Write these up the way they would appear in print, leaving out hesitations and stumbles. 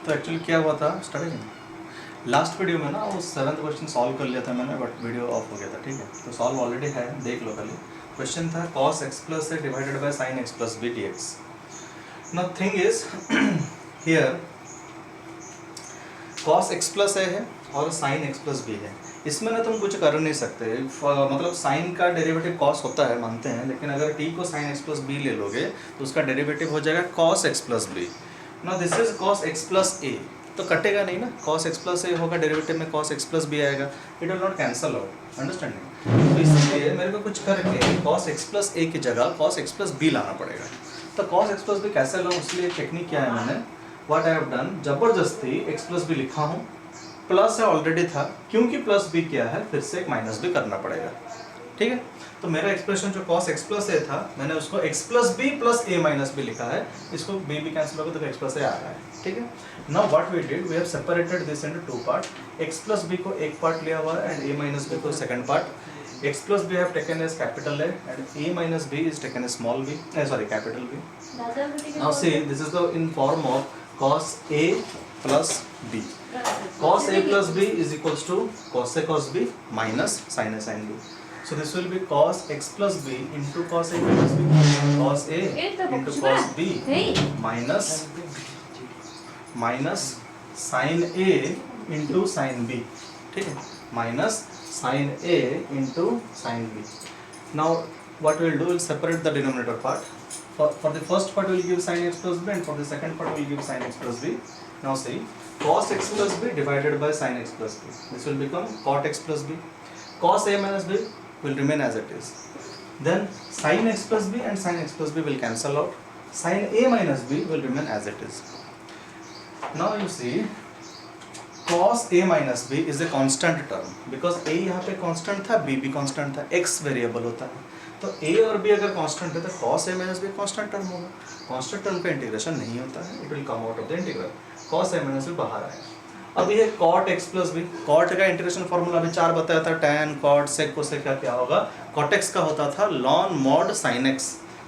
तो एक्चुअली क्या हुआ था स्टार्टिंग लास्ट वीडियो में ना वो 7th क्वेश्चन सॉल्व कर लिया था मैंने, बट वीडियो ऑफ हो गया था। ठीक है, तो सॉल्व ऑलरेडी है, देख लो खाली। क्वेश्चन था cos x plus A divided by sin x plus B D X. Now thing is here cos x plus A है और sin x प्लस बी है। इसमें ना तुम कुछ कर नहीं सकते, मतलब साइन का डेरिवेटिव cos होता है मानते हैं, लेकिन अगर t को sin x प्लस बी ले लोगे तो उसका डेरिवेटिव हो जाएगा cos x plus B. Now this is cos x plus A, तो कटेगा नहीं ना, cos x प्लस ए होगा, डेरिवेटिव में cos x प्लस बी आएगा, it will not cancel out, understanding. तो इसलिए मेरे को कुछ करके cos x प्लस ए की जगह cos x प्लस बी लाना पड़ेगा। तो cos x प्लस बी कैसे लाऊं, उसलिए टेक्निक क्या है मैंने, व्हाट आई हैव डन, जबरदस्ती x प्लस बी लिखा हूँ, प्लस है ऑलरेडी था, क्योंकि प्लस बी किया है फिर से एक माइनस भी करना पड़ेगा। ठीक है, तो मेरा एक्सप्रेशन जो cos x प्लस ए था मैंने उसको x प्लस बी प्लस ए माइनस बी लिखा है, इसको b भी कैंसिल होगा तो x प्लस ए आ रहा है। ठीक है, now what we did, we have separated this into two part, x plus b को एक पार्ट लिया हुआ है एंड a माइनस बी को second part. x plus b have taken as capital A and a minus b is taken as small b, sorry capital b। Now see this is the in form of cos a plus b। cos a plus b is equals to cos a cos b minus sin a sin b. So this will be cos x plus b into cos a plus b, cos a into cos b minus sin a into sin b. ठीक है, minus sin a into sin b. Now what we will do, we will separate the denominator part. For the first part we will give sin x plus b and for the second part we will give sin x plus b. Now see, cos x plus b divided by sin x plus b, this will become cot x plus b. Cos a minus b will remain as it is. Then sin x plus b and sin x plus b will cancel out. Sin a minus b will remain as it is. Now you see, cos a minus b is a constant term because a यहाँ पे constant था, b भी constant था, x variable होता है, तो a और b अगर कांस्टेंट है तो cos a minus b constant term होगा। कांस्टेंट टर्म का इंटीग्रेशन नहीं होता है, it will come out of the integral, cos a minus b बाहर आएगा। अब ये cot x plus b, cot का इंटीग्रेशन फार्मूला अभी 4 बताया था, tan cot sec cosec का क्या होगा, cot x का होता था ln mod sin x,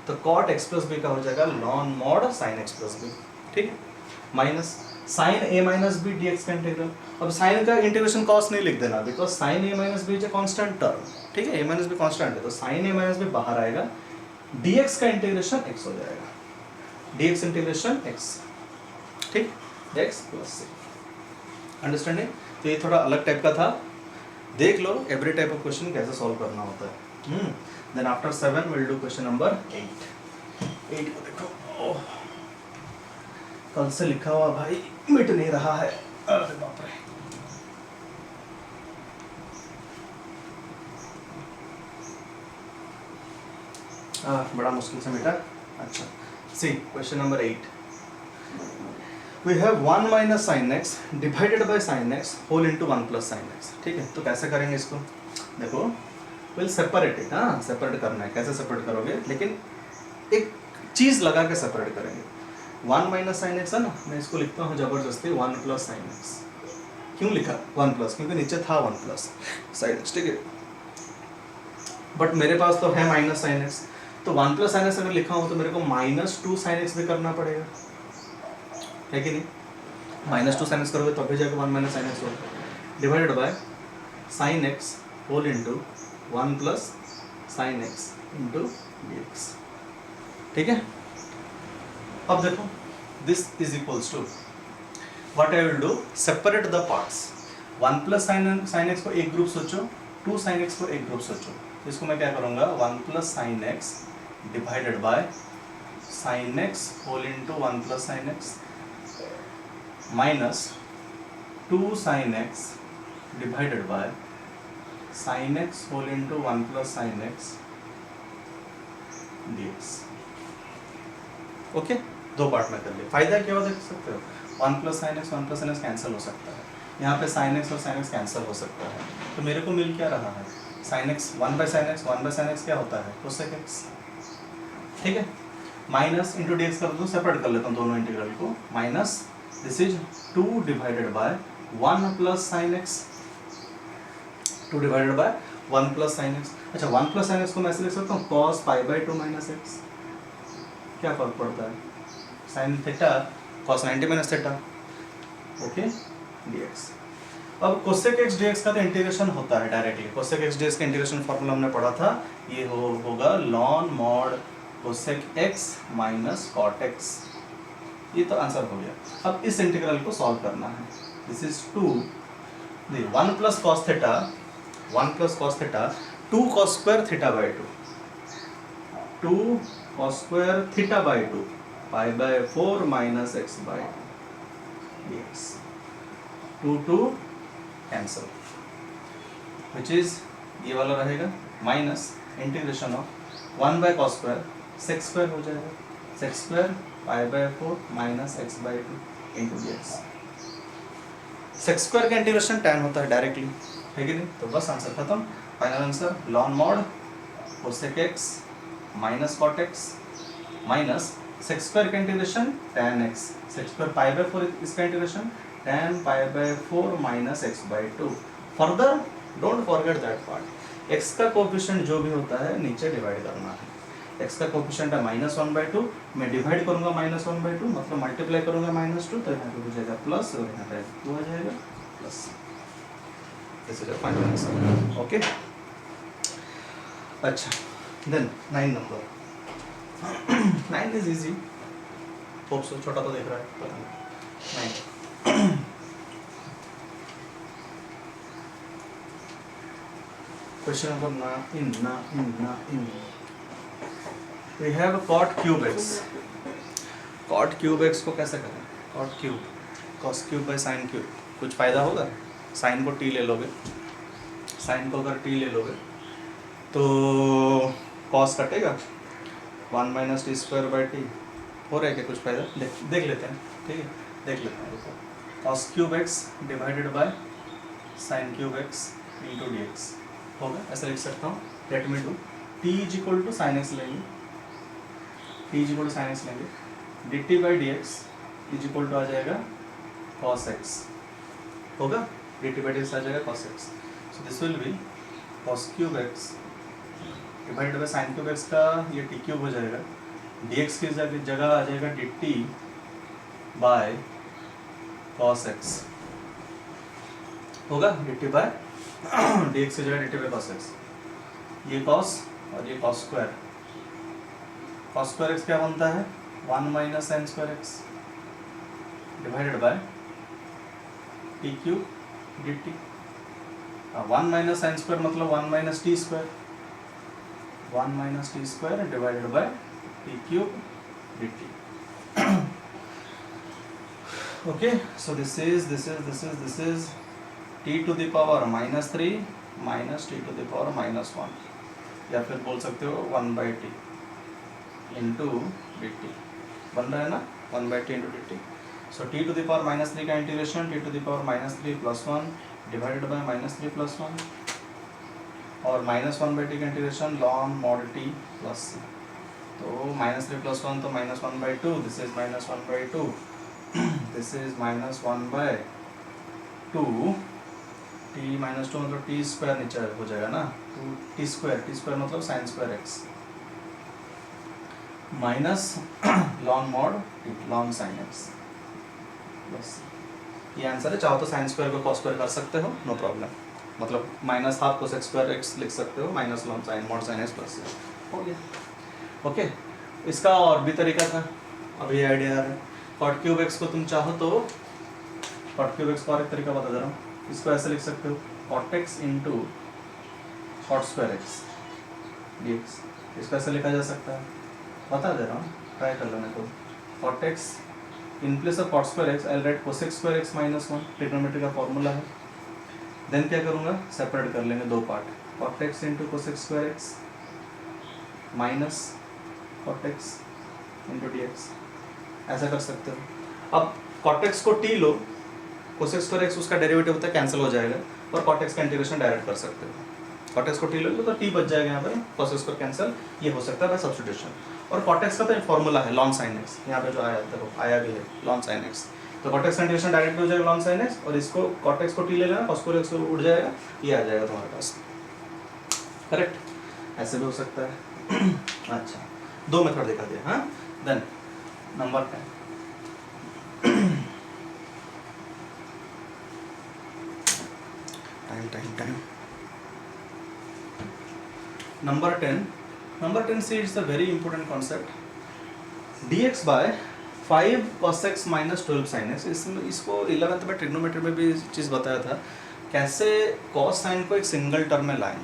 तो cot x प्लस b का हो जाएगा ln mod sin x plus b। ठीक है, minus sin a minus b dx का इंटीग्रल। अब sin का इंटीग्रेशन cos नहीं लिख देना because sin a minus b is a constant term. ठीक है, a माइनस b कांस्टेंट है तो sin a माइनस b बाहर आएगा, dx का इंटीग्रेशन x हो जाएगा, dx इंटीग्रेशन x। ठीक, x प्लस c, अंडरस्टैंडिंग। तो ये थोड़ा अलग टाइप का था, देख लो एवरी टाइप ऑफ क्वेश्चन कैसे सॉल्व करना होता है। Then after 7 will do question number 8 को देखो, कल से लिखा हुआ भाई मिट नहीं रहा है, अरे बाप रे। बड़ा मुश्किल से मिटा। अच्छा, C question number 8, we have 1 minus sine x divided by sine x whole into 1 plus sine x. ठीक है, तो कैसे करेंगे इसको, देखो विल सेपरेट इट, हाँ सेपरेट करना है, कैसे सेपरेट करोगे, लेकिन एक चीज लगा के सेपरेट करेंगे। 1 माइनस साइन एक्स है ना, मैं इसको लिखता हूँ जबरदस्ती 1 प्लस साइन एक्स। क्यों लिखा 1 प्लस, क्योंकि नीचे था 1 प्लस साइन एक्स। ठीक है, बट मेरे पास तो है माइनस साइन एक्स, तो 1 प्लस साइन एक्स अगर लिखा हूँ तो मेरे को -2 साइन एक्स भी करना पड़ेगा, है कि नहीं। -2 साइन एक्स करोगे तो अभी जाएगा 1 माइनस साइन एक्स होगा, divided by sine x whole into 1 plus sine x into d x. ठीक है, अब देखो this is equals to, what I will do, separate the parts. 1 plus sine x को एक ग्रुप सोचो, 2 साइन एक्स को एक ग्रुप सोचो, तो इसको मैं क्या करूँगा 1 plus sine x divided by sine x whole into 1 plus sine x minus 2 sine x divided by sine x whole into 1 plus sine x d x. Okay, दो पार्ट में कर लिए, फायदा क्या हो देख सकते हो, 1 plus sine x 1 plus sine x cancel हो सकता है, यहाँ पे साइन एक्स और साइन एक्स कैंसिल हो सकता है, तो मेरे को मिल क्या रहा है, sine x 1 bye sine x, 1 bye sine x क्या होता है कोसेक एक्स। ठीक है, माइनस इंटू डी एक्स कर दूँ, सेपरेट कर लेता हूँ दोनों इंटीग्रल को, minus this is 2 divided by 1 plus sine x, 2 divided by 1 plus sine x. अच्छा, 1 प्लस साइन एक्स को मैं ऐसे लिख सकता हूँ cos pi by 2 minus x, क्या फर्क पड़ता है, sine theta cos 90 minus theta, okay dx। अब cosec x dx का तो इंटीग्रेशन होता है डायरेक्टली। cosec x dx का इंटीग्रेशन फॉर्मूला हमने पढ़ा था, ये होगा ln mod cosec x minus cot x। ये तो आंसर हो गया। अब इस इंटीग्रल को सॉल्व करना है। This is 2 1 plus cos theta 1 plus cos theta 2 cos square theta by 2 cos square theta by 2 pi by 4 minus x by 2 dx। 2 cancel, which is ये वाला रहेगा minus integration of 1 by cos square sec square हो जाएगा, sec square pi by 4 minus x by 2 into dx। Sec square का integration tan होता है directly, है कि नहीं? तो बस आंसर खत्म। Final answer ln mod cosec x minus cot x minus sec square का integration tan x, sec square pi by 4 इसका integration tan pi by 4 minus x by 2। Further don't forget that part, x का coefficient जो भी होता है नीचे divide करना है। x का कोएफिशिएंट है -1/2, मैं डिवाइड करूंगा -1/2 मतलब मल्टीप्लाई करूंगा -2, तो यहाँ पे हो जाएगा प्लस और यहाँ पे 2 आ जाएगा plus. This is final answer. Okay, अच्छा then 9 number 9 is easy, hope so. छोटा तो देख रहा है, पता नहीं। 9 question number 9 we have cot cube x। cot cube x को कैसे करें? cot cube cos cube by sin cube, कुछ फायदा होगा? sin को t ले लोगे, sin को अगर t ले लोगे तो cos कटेगा 1 minus t square by T. हो रहा है क्या कुछ फायदा? देख लेते हैं, ठीक है, देख लेते हैं। cos cube x divided by sin cube x into d x होगा, ऐसा लिख सकता हूँ। Let me do, t is equal to sine x लेंगे, t is equal to sine x लेंगे, d t by d x is equal to आ जाएगा cos x होगा, d t by d x आ जाएगा cos x। So this will be cos cube x divided by sine cube x का ये T cube हो जाएगा, D x की जगह आ जाएगा d t by cos x होगा, d t by d x की जगह d t by cos x। ये cos और ये cos square, cos square x क्या बनता है 1 minus sine square x divided by t cube d t. 1 minus sine square मतलब 1 minus t square, 1 minus t square divided by t cube d t. Okay, so this is t to the power -3 minus t to the power -1, या फिर बोल सकते हो 1 by t into d t बन रहा है ना, 1 by t into d t. So t to the power -3 का integration t to the power -3 plus 1 divided by -3 plus 1 और -1 बाई टी का integration ln mod t plus c। तो -3 plus 1 तो -1 by 2, this is -1 by 2, this is -1 by 2, t minus 2 मतलब T square नीचे हो जाएगा ना, 2 टी स्क्वायर मतलब sign square x minus ln mod t ln sin x बस ये आंसर है। चाहो तो साइन स्क्वायर को cos स्क्वायर कर सकते हो, नो प्रॉब्लम, मतलब -12 cos स्क्वायर x लिख सकते हो minus ln sin mod sin x plus हो गया। ओके, इसका और भी तरीका था, अब ये आइडिया आ रहा है। cot क्यूब x को तुम चाहो तो cot क्यूब x का और एक तरीका बता दे रहा हूँ, इसको ऐसे लिख सकते हो cot x into cot square x dx। इसको ऐसे लिखा जा सकता है, बता दे रहा हूँ, ट्राई कर लेना तो। cot x in place of cot square x I right cosec square x minus 1, trigonometry का फॉर्मूला है। देन क्या करूँगा, सेपरेट कर लेंगे दो part, cot x into cosec square x minus cot x into d x, ऐसा कर सकते हो। अब cot x को t लो, cosec स्क्वायर x उसका डेरिवेटिव होता है, कैंसिल हो जाएगा, और cot x का इंटीग्रेशन डायरेक्ट कर सकते हो। cot x को t लो तो t बच जाएगा यहाँ पर, cos स्क्वायर कैंसिल, ये हो सकता है बाय सब्स्टिट्यूशन। और cot x का तो एक फॉर्मूला है ln sin x, यहाँ पे जो आया देखो आया भी है ln sin x, तो cot x का इंटीग्रेशन डायरेक्ट हो जाएगा ln sin x, और इसको cot x को t ले लेना, cos स्क्वायर x को उड़ जाएगा, ये आ जाएगा तुम्हारे पास, करेक्ट, ऐसे भी हो सकता है। अच्छा, दो मेथड दिखा दिया, हाँ। देन नंबर 10 टाइम नंबर 10 से it's a very important concept dx by 5 cos x minus 12 sin x। इसको 11th में ट्रिग्नोमेट्री में भी चीज़ बताया था कैसे cos sin को एक सिंगल टर्म में लाएं।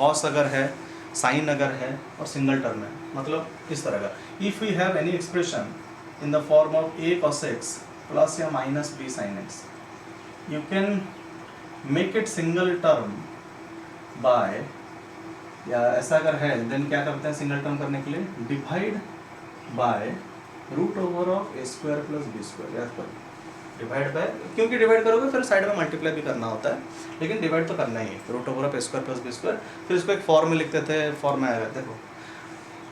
cos अगर है, sin अगर है और सिंगल टर्म है, मतलब इस तरह का if we have any expression in the form of a cos x plus या minus b sin x, you can make it single term by, या ऐसा अगर है देन क्या करते हैं सिंगल टर्म करने के लिए, divide by root over of a square plus b square. याद करो, डिवाइड बाय, क्योंकि डिवाइड करोगे फिर साइड में मल्टीप्लाई भी करना होता है, लेकिन डिवाइड तो करना ही है, root over of a square plus b square. फिर इसको एक फॉर्म में लिखते थे, फॉर्म में आएगा, देखो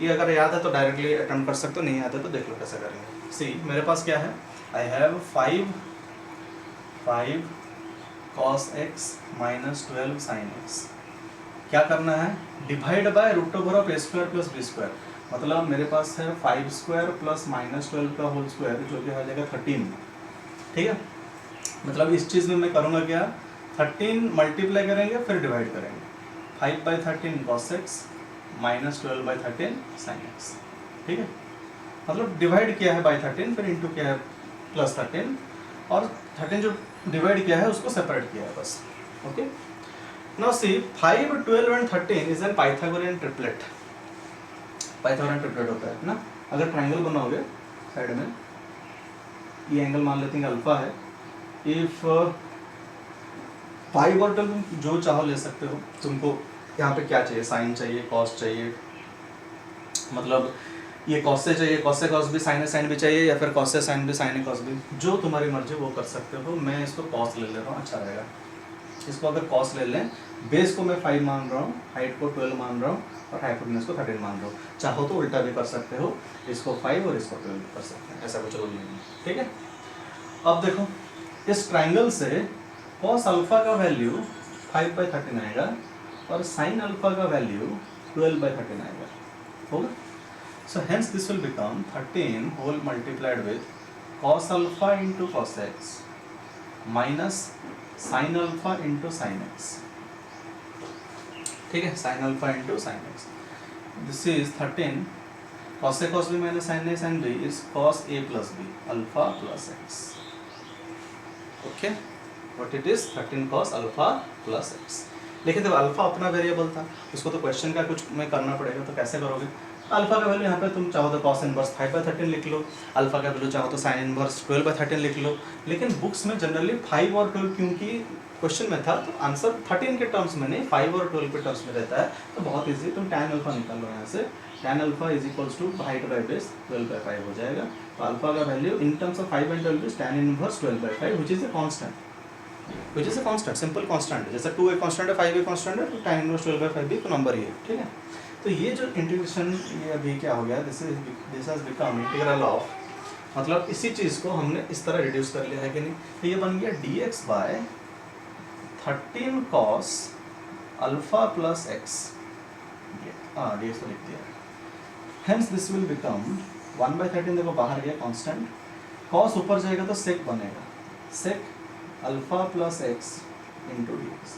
ये अगर याद है तो डायरेक्टली अटेम्प्ट कर सकते हो, नहीं याद है तो देख लो कैसे करेंगे। सी मेरे पास क्या है, I have 5 cos x minus 12 sin x। क्या करना है, divide by root over of a square plus b square, मतलब मेरे पास है 5 स्क्वायर प्लस माइनस 12 का होल स्क्वायर जो कि हो जाएगा 13। ठीक है, मतलब इस चीज़ में मैं करूँगा क्या, 13 मल्टीप्लाई करेंगे फिर डिवाइड करेंगे, 5 by 13 cos x minus 12 by 13 sin x। ठीक है, मतलब डिवाइड किया है बाई 13 फिर इंटू किया है प्लस 13, और 13 जो डिवाइड किया है उसको सेपरेट किया है बस। Okay, now see 5, 12 and 13 is an Pythagorean triplet. Pythagorean triplet होता है ना, अगर ट्राइंगल बनाओगे साइड में, ये एंगल मान लेते हैं अल्फा है, इफ 5 और 12 तुम जो चाहो ले सकते हो, तुमको यहाँ पे क्या चाहिए, साइन चाहिए, कॉस चाहिए, मतलब ये कॉस से चाहिए, कॉस से कॉस भी, साइन साइन भी चाहिए, या फिर कॉस से साइन भी, साइन कॉस भी, जो तुम्हारी मर्जी वो कर सकते हो। मैं इसको कॉस ले ले रहा हूँ, अच्छा रहेगा। इसको अगर कॉस ले लें, बेस को मैं 5 मान रहा हूँ, हाइट को 12 मान रहा हूँ, और हाइपोटेनस को 13 मान रहा हूँ। चाहो तो उल्टा भी कर सकते हो, इसको 5 और इसको 12 भी कर सकते हैं, ऐसा कुछ रूल नहीं है। ठीक है, अब देखो इस ट्राइंगल से कॉस अल्फा का वैल्यू 5 बाई 13 आएगा, और साइन अल्फा का वैल्यू 12 बाई 13 आएगा, होगा। So hence this will become 13 whole multiplied with cos alpha into cos x minus sin alpha into sin x। ठीक है, sin alpha into sin x, this is 13 cos a cos b minus sin a sin b is cos a plus b alpha plus x। okay, what it is 13 cos alpha plus x। लेकिन जब alpha अपना variable था, उसको तो question का कुछ में करना पड़ेगा, तो कैसे करोगे। अल्फा का वैल्यू यहाँ पे तुम चाहो तो cos इनवर्स 5 बाई 13 लिख लो, अल्फा का वैल्यू चाहो तो sin इनवर्स 12 बाई 13 लिख लो। लेकिन बुक्स में जनरली 5 और 12, क्योंकि क्वेश्चन में था तो आंसर 13 के टर्म्स में नहीं 5 और 12 के टर्म्स में रहता है, तो बहुत ईजी, तुम tan अल्फा निकाल लो यहाँ से, tan alpha is equals to height by base 12 by 5 हो जाएगा। तो अल्फा का value in terms of 5 and 12 is tan inverse 12 by 5 which is a constant, which is a constant, simple constant है। जैसे 2 एक कांस्टेंट है, 5 एक कांस्टेंट है, तो tan इनवर्स 12 बाई 5 भी तो नंबर ही है। ठीक है, तो ये जो इंटीग्रेशन ये अभी क्या हो गया, this has become integral of, मतलब इसी चीज़ को हमने इस तरह रिड्यूस कर लिया है कि नहीं, तो ये बन गया dx by 13 cos alpha plus x. हाँ, dx को लिख दिया, hence this will become 1 by 13, देखो बाहर गया कांस्टेंट, cos ऊपर जाएगा तो sec बनेगा, sec alpha plus x into dx,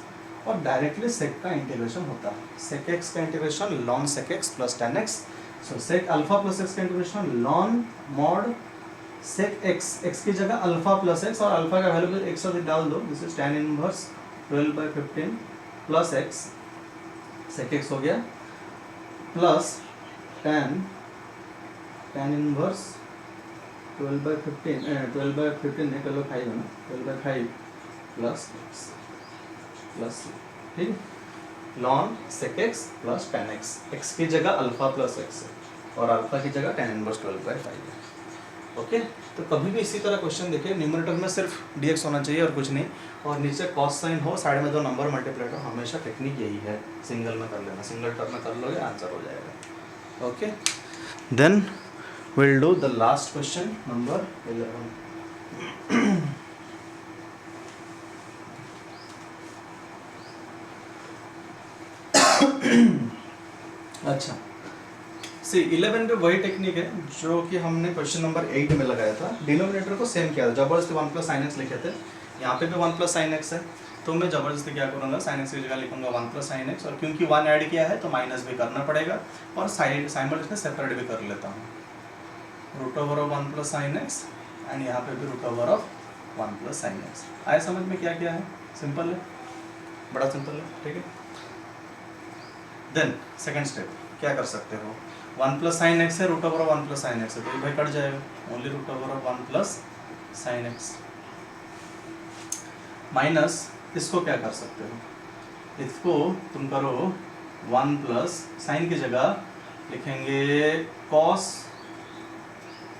और डायरेक्टली सेक का इंटीग्रेशन होता है, सेक एक्स का integration lawn sec x plus tan x. So sec alpha plus x का integration lawn mod sec x, x की जगह अल्फा प्लस एक्स, और alpha का वैल्यू एक साथ डाल दो, this is tan inverse 12 by 15 plus x, sec x हो गया, प्लस tan इनवर्स 12 बाई 15 नहीं, 12 बाई 5 है ना, 12 बाई 5 प्लस एक्स प्लस, ठीक, लॉन sec x plus tan x, x की जगह अल्फा प्लस एक्स है और अल्फा की जगह tan इनवर्स 12 बाई 5 है। ओके, तो कभी भी इसी तरह क्वेश्चन देखिए, न्यूमरेटर में सिर्फ dx होना चाहिए और कुछ नहीं, और नीचे कॉस साइन हो, साइड में दो नंबर मल्टीप्लाइड हो, हमेशा टेक्निक यही है, सिंगल में कर लेना, सिंगल टर्म में कर लोगे आंसर हो जाएगा। Okay, then will do the last question number 11। अच्छा, सी 11 पे वही टेक्निक है जो कि हमने क्वेश्चन नंबर 8 में लगाया था, डिनोमिनेटर को सेम किया था, जबरदस्ती 1 प्लस साइन एक्स लिखे थे, यहाँ पे भी 1 प्लस साइन एक्स है, तो मैं जबरदस्ती क्या करूँगा, साइन एक्स की जगह लिखूंगा 1 प्लस साइन एक्स, और क्योंकि 1 ऐड किया है तो माइनस भी करना पड़ेगा, और साइड साइमल्टेनियसली सेपरेट भी कर लेता हूँ, root over of 1 plus sine x and यहाँ पे भी root over of 1 plus sine x. आया समझ में क्या क्या है? सिंपल है, बड़ा सिंपल है, ठीक है। देन सेकंड स्टेप क्या कर सकते हो, 1 प्लस साइन एक्स है, root over of 1 plus sine x है, तो ये भाई कट जाएगा, only root over of 1 plus sine x, minus इसको क्या कर सकते हो, इसको तुम करो 1 प्लस साइन की जगह लिखेंगे cos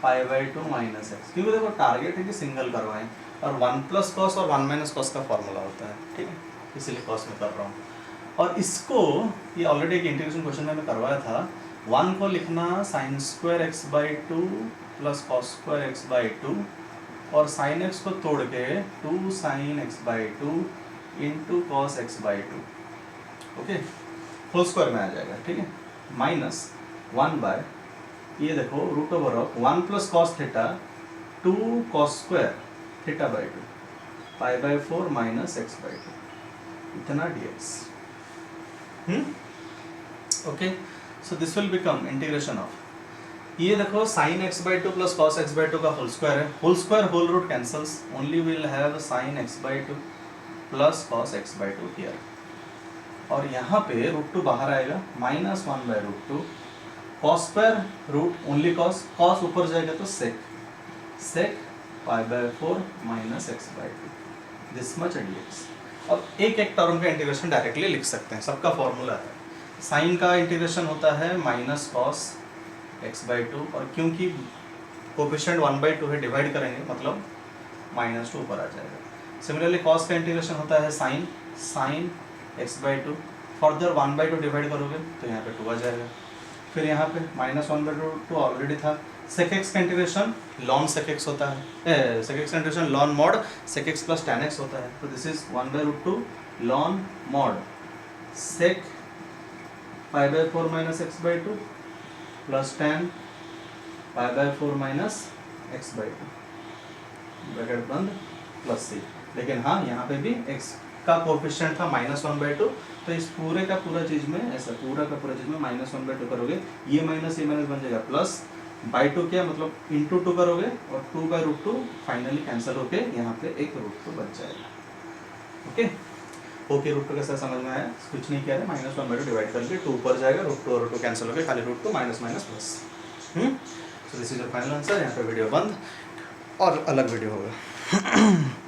pi by 2 minus x, क्योंकि देखो टारगेट है कि सिंगल करवाएं, और 1 प्लस कॉस और 1 माइनस कॉस का फॉर्मूला होता है, ठीक है, इसीलिए कॉस में कर रहा हूँ। और इसको ये ऑलरेडी एक इंटीग्रेशन क्वेश्चन में करवाया था, 1 को लिखना sine square x by 2 plus cos square x by 2, और साइन एक्स को तोड़ के 2 sine x by 2 into cos x by 2, okay, whole square में आ जाएगा, ठीक है, माइनस 1 बाय ये देखो root over of 1 plus cos theta 2 cos square theta by 2 pi by 4 minus x by 2 इतना dx, okay. So this will become integration of, ये देखो sine x by 2 plus cos x by 2 का whole square है, whole square whole root cancels, only will have sine x by 2 plus cos x by 2 here, और यहाँ पे root 2 बाहर आएगा, minus 1 by root 2, cos square root only cos, cos ऊपर जाएगा तो sec, sec pi by 4 minus x by 2, this much dx। अब एक एक टर्म का इंटीग्रेशन डायरेक्टली लिख सकते हैं, सबका फॉर्मूला है, साइन का इंटीग्रेशन होता है माइनस कॉस एक्स बाई 2, और क्योंकि कोफिशिएंट 1 बाई 2 है डिवाइड करेंगे मतलब माइनस 2 ऊपर आ जाएगा। सिमिलरली कॉस का इंटीग्रेशन होता है sine, sine x by 2, further 1 by 2 divide करोगे तो यहाँ पे 2 आ जाएगा, फिर यहाँ पे माइनस 1 बाई 2 ऑलरेडी था, सेक एक्स का इंटीग्रेशन लॉन सेक एक्स होता है, सेक एक्स का integration lawn mod sec x plus tan x होता है, तो दिस इज 1 बाई रूट 2 लॉन mod sec pi by 4 minus x by 2 plus tan pi by 4 minus x by 2 bracket बंद plus c, लेकिन हाँ यहाँ पे भी x का कोफिशिएंट था माइनस 1 बाई 2, तो इस पूरे का पूरा चीज में ऐसा पूरा का पूरा चीज में माइनस 1 बाई 2 करोगे, ये माइनस बन जाएगा प्लस बाई 2 क्या मतलब इंटू 2 करोगे, और 2 बाई रूट 2 फाइनली कैंसिल होके यहाँ पे एक रूट 2 बच जाएगा, ओके। ओके रूट 2 कैसा समझ में आया, कुछ नहीं किया है, माइनस 1 बाई 2 डिवाइड करके 2 ऊपर जाएगा, रूट 2 और रूट 2 कैंसिल होके खाली root 2 minus minus plus, so this is your final answer. यहाँ पे वीडियो बंद और अलग वीडियो होगा।